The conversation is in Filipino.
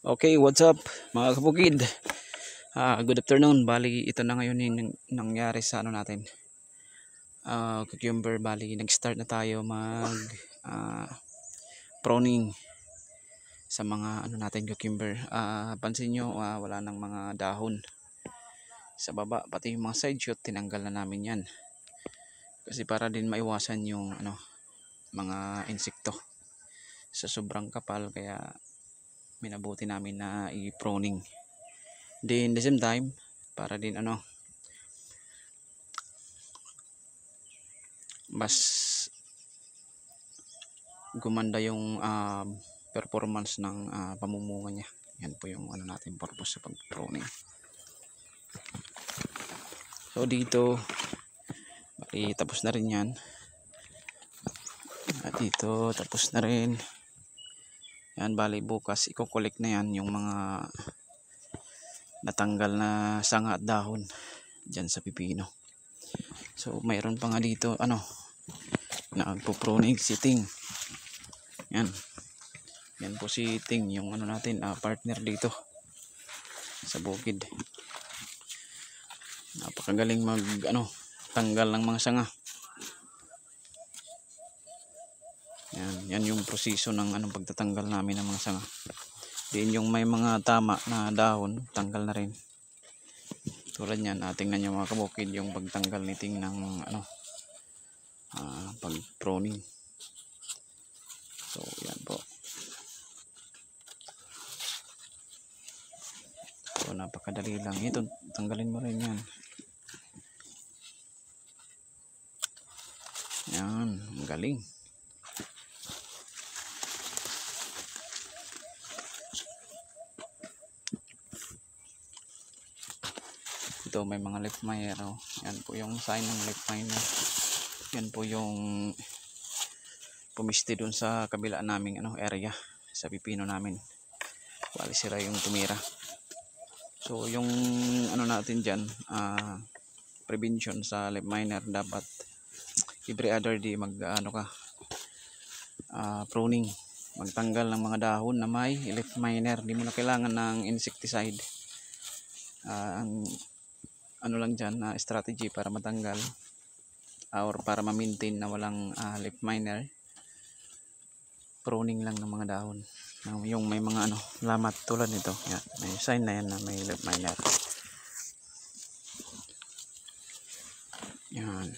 Okay, what's up mga kabukid? Good afternoon. Bali, ito na ngayon yung nangyari sa ano natin. Cucumber, bali, nag-start na tayo mag pruning sa mga ano natin cucumber. Pansin nyo, wala nang mga dahon sa baba, pati yung mga side shoot tinanggal na namin yan. Kasi para din maiwasan yung ano, mga insekto sa sobrang kapal, kaya minabuti namin na i-pruning. Then the same time, para din ano, mas gumanda yung performance ng pamumunga niya. Yan po yung ano natin purpose sa pag-pruning. So dito bali, tapos na rin yan. At dito tapos na rin yan. Bali bukas i-collect na yan yung mga natanggal na sanga at dahon dyan sa pipino. So mayroon pa nga dito ano, nagpo-pruning si Ting. Yan. Yan po si Ting, yung ano natin, partner dito sa bukid. Napakagaling mag ano, tanggal ng mga sanga. Yan yung proseso ng anong pagtatanggal namin ng mga sanga. Diin yung may mga tama na dahon, tanggal na rin. Tulad yan, tingnan nyo mga kabukid yung pagtanggal ni Ting ng ano, pag-pruning. So yan po. So napakadali lang. Ito, tanggalin mo rin yan. Yan, ang galing. Ito may mga leaf miner. Oh. Yan po yung sign ng leaf miner. Yan po yung pumiste dun sa kabila naming ano, area sa pipino namin. Bali sila yung tumira. So yung ano natin dyan, prevention sa leaf miner, dapat every other day mag ano ka, pruning, magtanggal ng mga dahon na may leaf miner. Hindi mo na kailangan ng insecticide. Ang ano lang dyan na strategy para matanggal or para ma-maintain na walang leaf miner, pruning lang ng mga dahon. Yung may mga ano, lamat tulad nito. Yan, may sign na yan na may leaf miner. Yan.